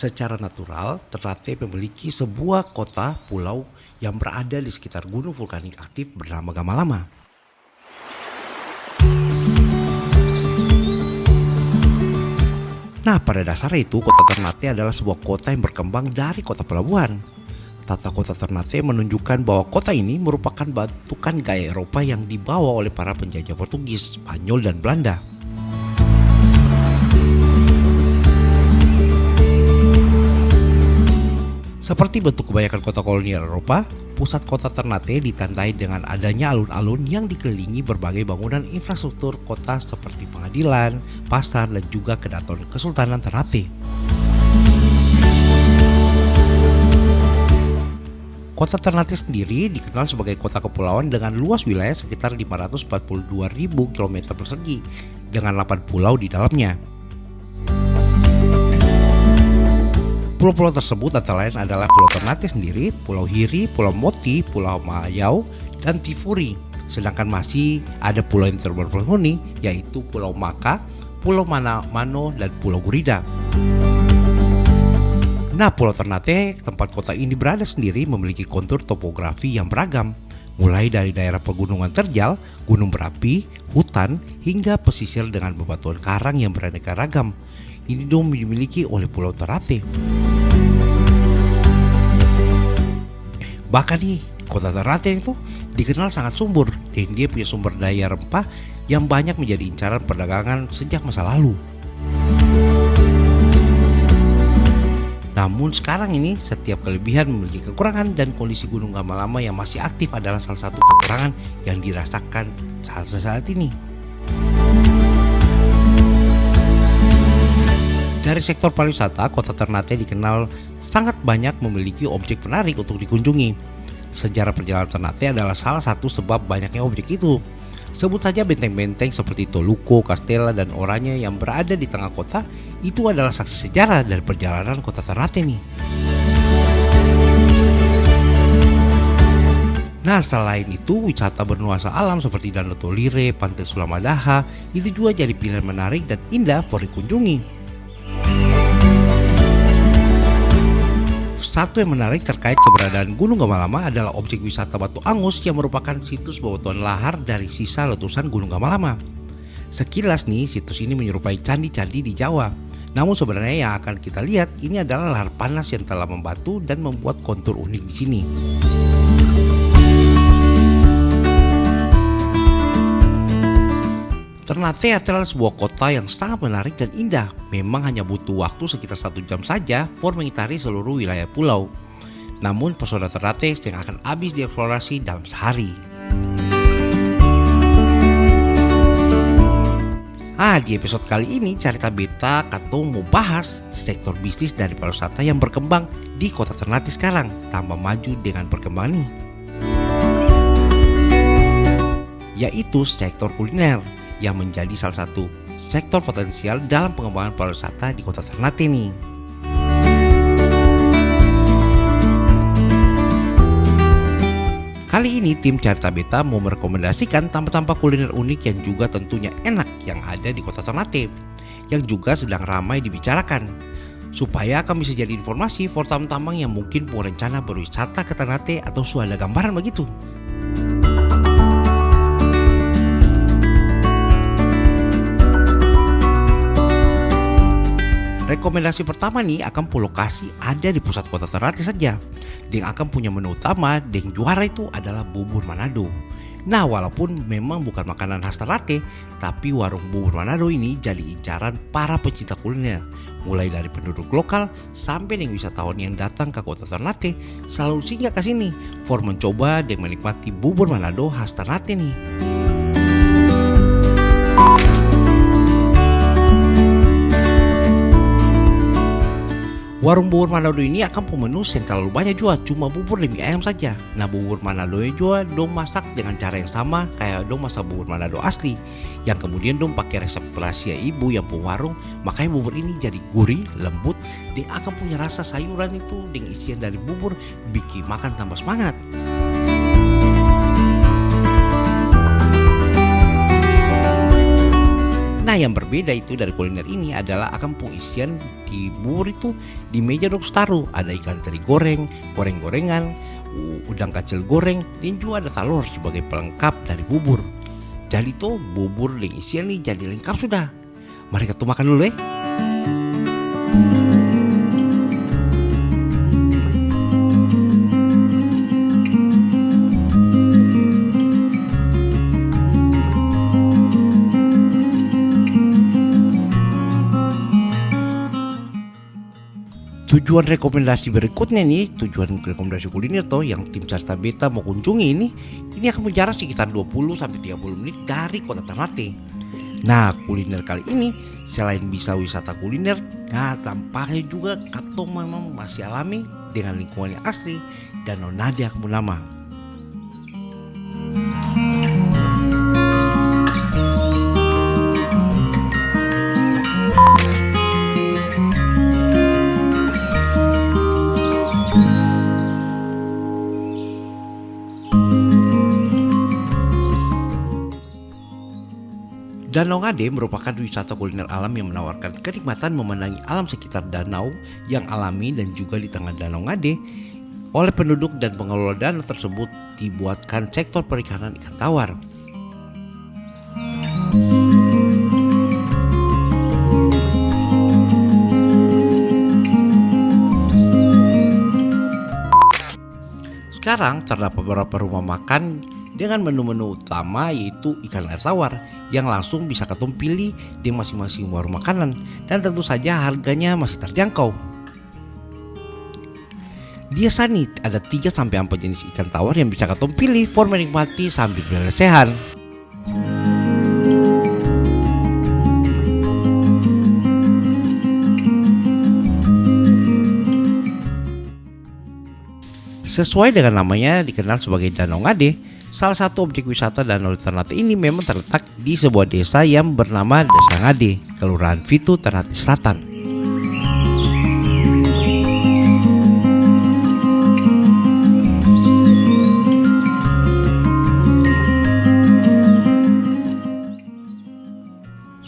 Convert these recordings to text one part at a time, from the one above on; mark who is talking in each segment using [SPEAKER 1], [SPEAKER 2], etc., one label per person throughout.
[SPEAKER 1] Secara natural, Ternate memiliki sebuah kota pulau yang berada di sekitar gunung vulkanik aktif bernama Gamalama. Nah, pada dasarnya itu kota Ternate adalah sebuah kota yang berkembang dari kota pelabuhan. Tata kota Ternate menunjukkan bahwa kota ini merupakan bentukan gaya Eropa yang dibawa oleh para penjajah Portugis, Spanyol, dan Belanda. Seperti bentuk kebanyakan kota kolonial Eropa, pusat kota Ternate ditandai dengan adanya alun-alun yang dikelilingi berbagai bangunan infrastruktur kota seperti pengadilan, pasar, dan juga Kedaton Kesultanan Ternate. Kota Ternate sendiri dikenal sebagai kota kepulauan dengan luas wilayah sekitar 542.000 km persegi dengan 8 pulau di dalamnya. Pulau-pulau tersebut antara lain adalah Pulau Ternate sendiri, Pulau Hiri, Pulau Moti, Pulau Mayau, dan Tifuri. Sedangkan masih ada pulau yang berpenghuni yaitu Pulau Maka, Pulau Mano, dan Pulau Gurida. Nah, Pulau Ternate, tempat kota ini berada sendiri, memiliki kontur topografi yang beragam, mulai dari daerah pegunungan terjal, gunung berapi, hutan, hingga pesisir dengan bebatuan karang yang beraneka ragam. Ini dimiliki oleh Pulau Ternate. Bahkan nih, kota Ternate itu dikenal sangat subur dan dia punya sumber daya rempah yang banyak menjadi incaran perdagangan sejak masa lalu. Namun sekarang ini setiap kelebihan memiliki kekurangan dan kondisi Gunung Gamalama yang masih aktif adalah salah satu kekurangan yang dirasakan saat ini. Dari sektor pariwisata, kota Ternate dikenal sangat banyak memiliki objek menarik untuk dikunjungi. Sejarah perjalanan Ternate adalah salah satu sebab banyaknya objek itu. Sebut saja benteng-benteng seperti Toluco, Castella, dan Oranye yang berada di tengah kota, itu adalah saksi sejarah dari perjalanan kota Ternate nih. Nah, selain itu, wisata bernuansa alam seperti Danau Tolire, Pantai Sulamadaha, itu juga jadi pilihan menarik dan indah for dikunjungi. Satu yang menarik terkait keberadaan Gunung Gamalama adalah objek wisata Batu Angus yang merupakan situs bebatuan lahar dari sisa letusan Gunung Gamalama. Sekilas nih, situs ini menyerupai candi-candi di Jawa. Namun sebenarnya yang akan kita lihat ini adalah lahar panas yang telah membatu dan membuat kontur unik di sini. Ternate adalah sebuah kota yang sangat menarik dan indah. Memang hanya butuh waktu sekitar 1 jam saja for mengitari seluruh wilayah pulau. Namun pesona Ternate yang akan habis dieksplorasi dalam sehari. Di episode kali ini Carita Beta Katong mau bahas sektor bisnis dari pariwisata yang berkembang di kota Ternate sekarang, tambah maju dengan perkembangan ini, yaitu sektor kuliner yang menjadi salah satu sektor potensial dalam pengembangan pariwisata di kota Ternate nih. Kali ini tim Carita Beta mau merekomendasikan tampak-tampak kuliner unik yang juga tentunya enak yang ada di kota Ternate, yang juga sedang ramai dibicarakan, supaya akan bisa jadi informasi for tamang-tamang yang mungkin punya rencana berwisata ke Ternate atau sudah ada gambaran begitu. Rekomendasi pertama nih akan lokasi ada di pusat kota Ternate saja. Yang akan punya menu utama yang juara itu adalah bubur Manado. Nah, walaupun memang bukan makanan khas Ternate, tapi warung bubur Manado ini jadi incaran para pecinta kuliner. Mulai dari penduduk lokal sampai yang wisatawan yang datang ke kota Ternate selalu singgah ke sini for mencoba dan menikmati bubur Manado khas Ternate nih. Warung bubur Manado ini akan punya menu yang terlalu banyak juga, cuma bubur dan mie ayam saja. Nah, bubur Manado juga dong masak dengan cara yang sama kayak dong masak bubur Manado asli, yang kemudian dong pakai resep rahasia ibu yang punya warung. Makanya bubur ini jadi gurih, lembut, dan akan punya rasa sayuran itu dengan isian dari bubur, bikin makan tambah semangat. Nah, yang berbeda itu dari kuliner ini adalah akan pengisian di bubur itu di meja Dokstaru. Ada ikan teri goreng, goreng-gorengan, udang kacil goreng, dan juga ada telur sebagai pelengkap dari bubur. Jadi tuh bubur dan isian nih jadi lengkap sudah. Mari kita makan dulu ya. Tujuan rekomendasi berikutnya nih, tujuan rekomendasi kuliner toh yang tim Carta Beta mau kunjungi ini akan berjarak sekitar 20-30 menit dari kota Ternate. Nah, kuliner kali ini selain bisa wisata kuliner, nah tampaknya juga katong memang masih alami dengan lingkungan yang asri dan Nonade yang nama. Danau Ngade merupakan wisata kuliner alam yang menawarkan kenikmatan memandangi alam sekitar danau yang alami dan juga di tengah Danau Ngade oleh penduduk dan pengelola danau tersebut dibuatkan sektor perikanan ikan tawar. Sekarang terdapat beberapa rumah makan dengan menu-menu utama yaitu ikan air tawar yang langsung bisa ketemu pilih di masing-masing warung makanan dan tentu saja harganya masih terjangkau. Biasa nih ada 3-4 jenis ikan tawar yang bisa ketemu pilih for menikmati sambil berlesehan. Sesuai dengan namanya dikenal sebagai Danau Ngade, salah satu objek wisata Danau Ternate ini memang terletak di sebuah desa yang bernama Desa Ngade, Kelurahan Fitu, Ternate Selatan.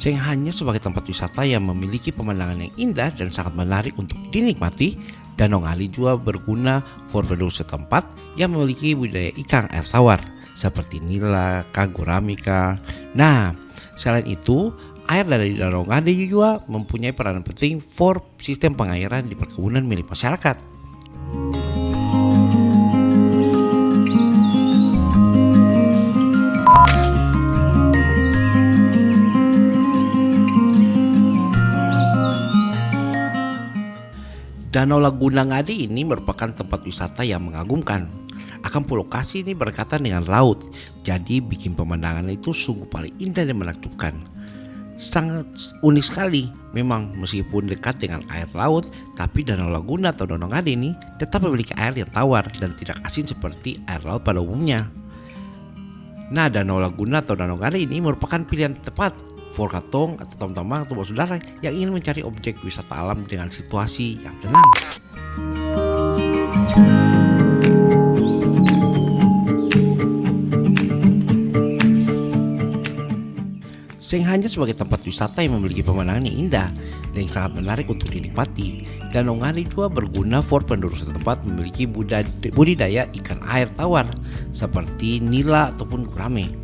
[SPEAKER 1] Seng hanya sebagai tempat wisata yang memiliki pemandangan yang indah dan sangat menarik untuk dinikmati, Danau Ngade juga berguna for penduduk setempat yang memiliki budaya ikan air tawar seperti nila, kaguramika. Nah, selain itu, air dari Danau Ngade juga mempunyai peranan penting for sistem pengairan di perkebunan milik masyarakat. Danau Laguna Ngade ini merupakan tempat wisata yang mengagumkan. Akan lokasi ini berdekatan dengan laut, jadi bikin pemandangan itu sungguh paling indah dan menakjubkan. Sangat unik sekali, memang meskipun dekat dengan air laut, tapi Danau Laguna atau Danau Ngade ini tetap memiliki air yang tawar dan tidak asin seperti air laut pada umumnya. Nah, Danau Laguna atau Danau Ngade ini merupakan pilihan tepat for katong atau teman-teman atau saudara yang ingin mencari objek wisata alam dengan situasi yang tenang. Seng hanya sebagai tempat wisata yang memiliki pemandangan yang indah dan yang sangat menarik untuk dinikmati, Danau Ngade juga berguna for penduduk setempat memiliki budidaya ikan air tawar seperti nila ataupun gurame.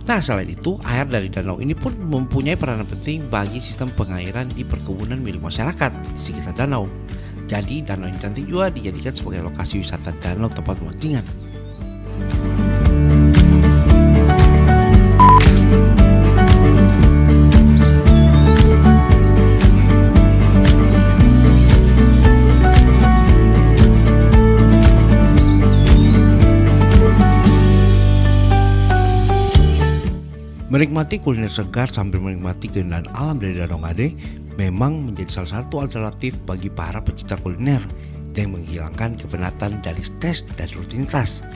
[SPEAKER 1] Nah, selain itu, air dari danau ini pun mempunyai peranan penting bagi sistem pengairan di perkebunan milik masyarakat di sekitar danau. Jadi, danau yang cantik juga dijadikan sebagai lokasi wisata danau tempat pemancingan. Menikmati kuliner segar sambil menikmati keindahan alam dari Danau Ngade memang menjadi salah satu alternatif bagi para pecinta kuliner yang menghilangkan kepenatan dari stres dan rutinitas.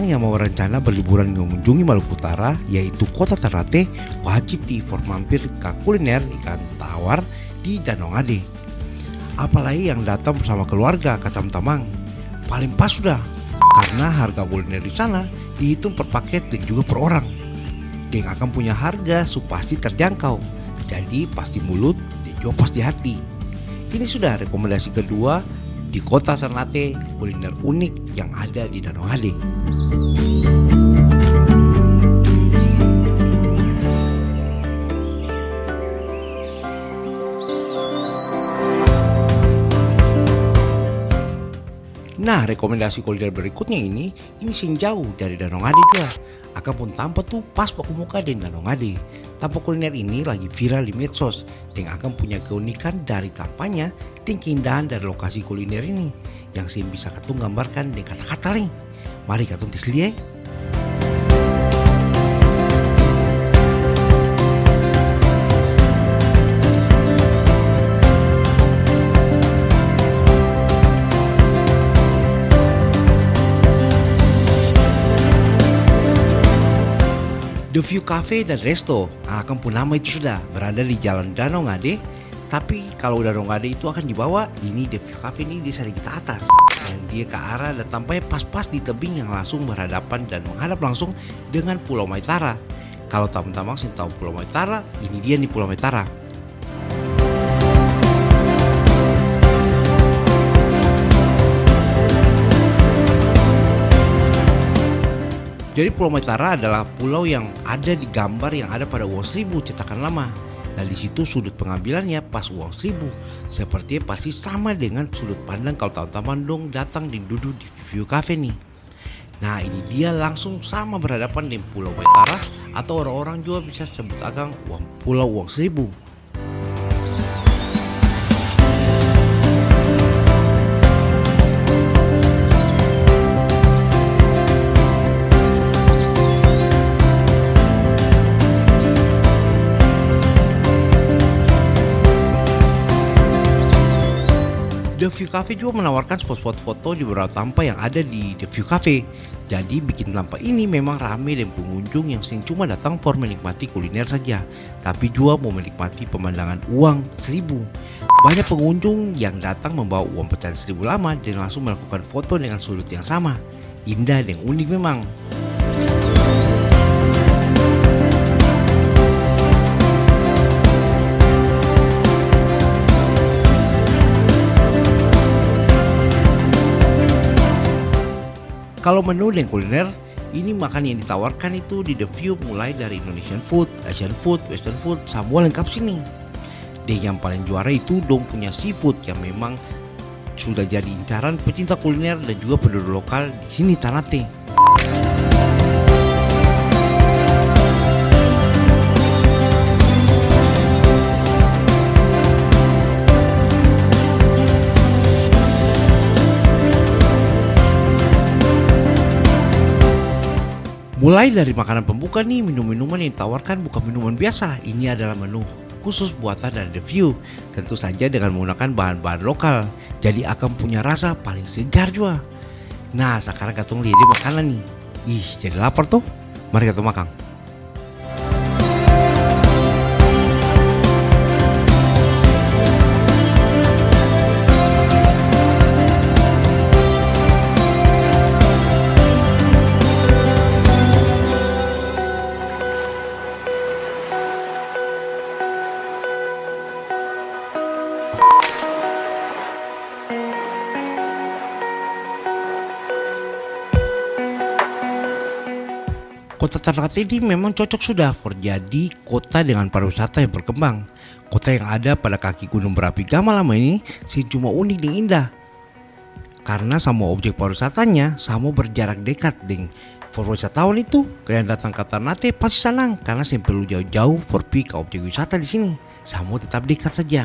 [SPEAKER 1] tamang-tamang yang mau rencana berliburan mengunjungi Maluku Utara, yaitu Kota Ternate, wajib mampir ke kuliner ikan tawar di Danau Ngade. Apalagi yang datang bersama keluarga ke Tamang, paling pas sudah, karena harga kuliner di sana dihitung per paket dan juga per orang. Dan akan punya harga pasti terjangkau, jadi pas di mulut dan juga pas di hati. Ini sudah rekomendasi kedua di Kota Ternate, kuliner unik yang ada di Danau Ngade. Nah, rekomendasi kuliner berikutnya ini sing jauh dari Danau Ngade juga. Akan pun tampak tuh pas baku muka di Danau Ngade. Tampak kuliner ini lagi viral di medsos dan akan punya keunikan dari tampaknya dan keindahan dari lokasi kuliner ini yang sing bisa katung gambarkan dengan kata-kata nih. Mari katung tes lihat. The View Cafe dan Resto akan pun nama itu sudah berada di Jalan Danau Ngade. Tapi kalau Danau Ngade itu akan dibawa, ini The View Cafe ini di sedikit atas dan dia ke arah dan tampaknya pas-pas di tebing yang langsung berhadapan dan menghadap langsung dengan Pulau Maitara. Kalau teman-teman sih tahu Pulau Maitara, ini dia nih Pulau Maitara. Jadi Pulau Maitara adalah pulau yang ada di gambar yang ada pada uang 1000 cetakan lama. Nah di situ sudut pengambilannya pas uang 1000. Sepertinya pasti sama dengan sudut pandang kalau teman-teman dong datang dan duduk di View Cafe nih. Nah ini dia langsung sama berhadapan dengan Pulau Maitara atau orang-orang juga bisa sebut agang Pulau uang 1000. The View Cafe juga menawarkan spot-spot foto di beberapa tempat yang ada di The View Cafe. Jadi bikin tempat ini memang ramai dan pengunjung yang sing cuma datang for menikmati kuliner saja, tapi juga mau menikmati pemandangan uang 1000. Banyak pengunjung yang datang membawa uang pecahan 1000 lama dan langsung melakukan foto dengan sudut yang sama. Indah dan unik memang. Kalau menu dan kuliner, ini makan yang ditawarkan itu di The View mulai dari Indonesian food, Asian food, Western food, semua lengkap sini. Dan yang paling juara itu dong punya seafood yang memang sudah jadi incaran pecinta kuliner dan juga penduduk lokal di sini Ternate. Mulai dari makanan pembuka nih, minum-minuman yang ditawarkan bukan minuman biasa. Ini adalah menu khusus buatan dari The View. Tentu saja dengan menggunakan bahan-bahan lokal. Jadi akan punya rasa paling segar juga. Nah sekarang katung lihat makanan nih. Ih jadi lapar tuh. Mari katung makan. Kota Ternate ini memang cocok sudah for jadi kota dengan pariwisata yang berkembang. Kota yang ada pada kaki gunung berapi Gamalama ini cuma unik dan indah. Karena semua objek pariwisatanya sama berjarak dekat dengan for wisatawan itu. Kalian datang ke Ternate pasti senang karena saya perlu jauh-jauh for pergi ke objek wisata di sini. Semua tetap dekat saja.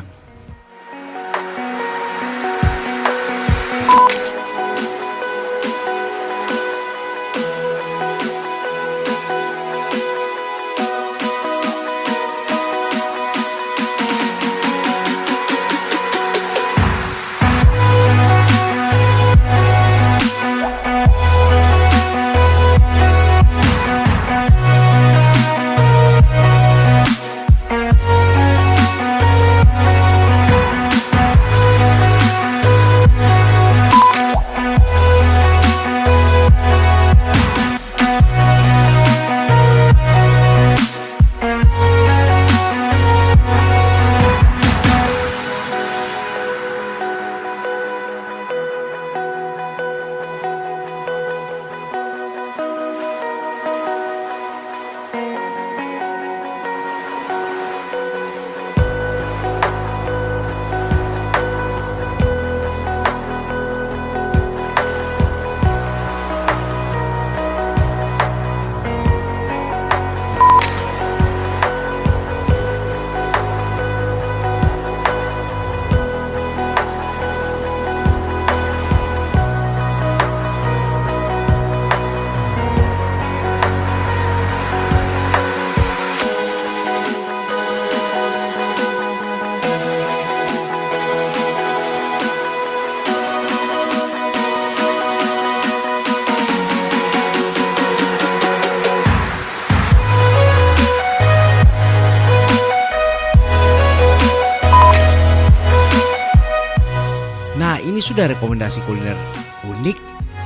[SPEAKER 1] ini sudah rekomendasi kuliner unik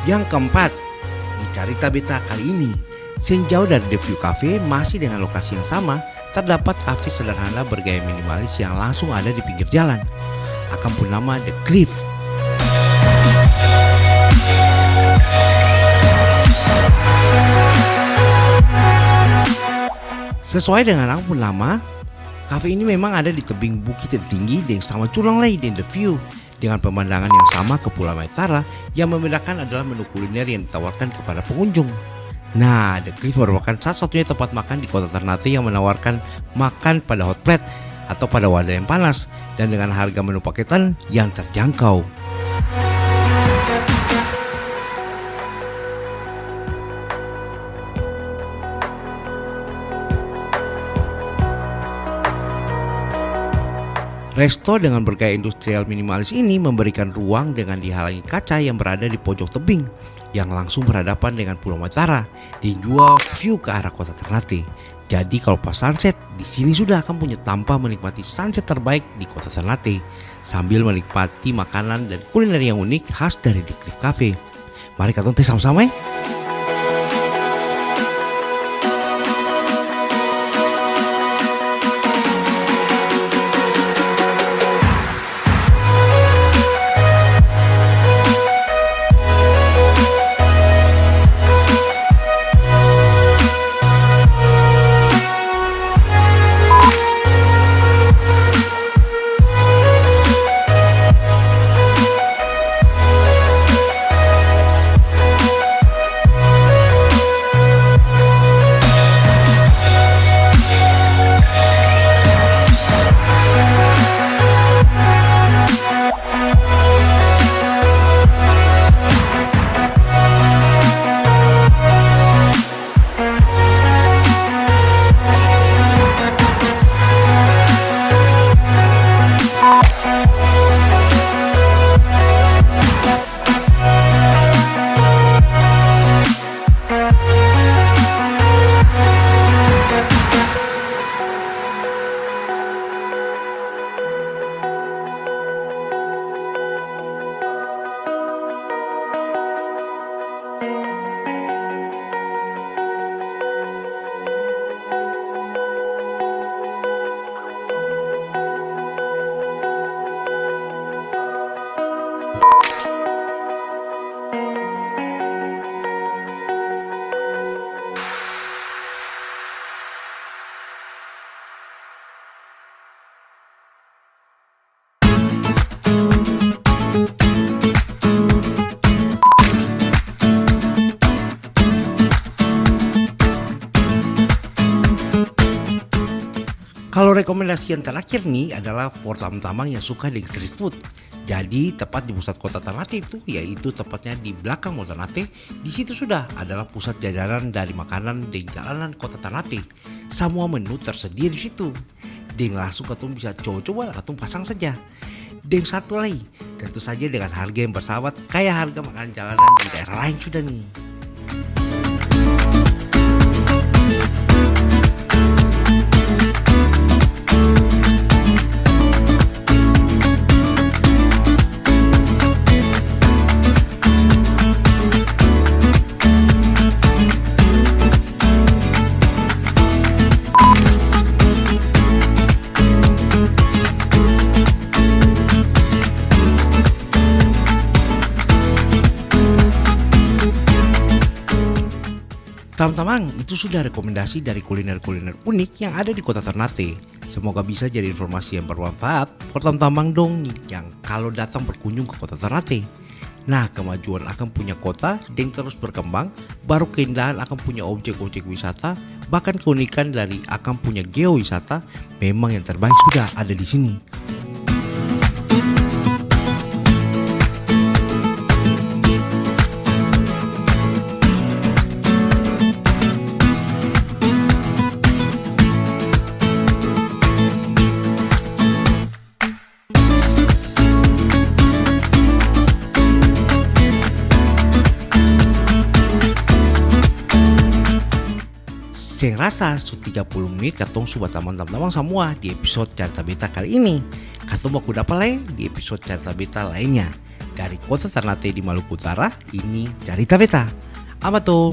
[SPEAKER 1] yang keempat di Carita Beta kali ini. Sejauh dari The View Cafe, masih dengan lokasi yang sama, terdapat kafe sederhana bergaya minimalis yang langsung ada di pinggir jalan. Akan pun nama The Cliff. Sesuai dengan ampun nama, kafe ini memang ada di tebing bukit yang tinggi dan sama curam lain dan The View, dengan pemandangan yang sama ke Pulau Maitara. Yang membedakan adalah menu kuliner yang ditawarkan kepada pengunjung. Nah, The Cliff merupakan satu-satunya tempat makan di kota Ternate yang menawarkan makan pada hot plate atau pada wadah yang panas dan dengan harga menu paketan yang terjangkau. Resto dengan bergaya industrial minimalis ini memberikan ruang dengan dihalangi kaca yang berada di pojok tebing yang langsung berhadapan dengan Pulau Maitara dan juga view ke arah kota Ternate. Jadi kalau pas sunset, di sini sudah akan punya tampak menikmati sunset terbaik di kota Ternate sambil menikmati makanan dan kuliner yang unik khas dari The Cliff Cafe. Mari kita tes sama-sama ya. Kalau rekomendasi yang terakhir nih adalah for tamu-tamu yang suka dengan street food. Jadi tepat di pusat kota Ternate itu, yaitu tepatnya di belakang Mall Ternate. Di situ sudah adalah pusat jajanan dari makanan di jalanan kota Ternate. Semua menu tersedia di situ. Dan langsung ketemu bisa coba-coba lah, ketemu pasang saja. Dan satu lagi, tentu saja dengan harga yang bersahabat kayak harga makanan jalanan di daerah lain sudah nih. Teman-teman, itu sudah rekomendasi dari kuliner-kuliner unik yang ada di kota Ternate. Semoga bisa jadi informasi yang bermanfaat for teman-teman dong yang kalau datang berkunjung ke kota Ternate. Nah, kemajuan akan punya kota dan terus berkembang, baru keindahan akan punya objek-objek wisata, bahkan keunikan dari akan punya geowisata, memang yang terbaik sudah ada di sini. Saya rasa 30 menit katong sudah tamang-tamang semua di episode Carita Beta kali ini. Katong baku dapat lagi di episode Carita Beta lainnya. Dari kota Ternate di Maluku Utara, ini Carita Beta. Apa tuh?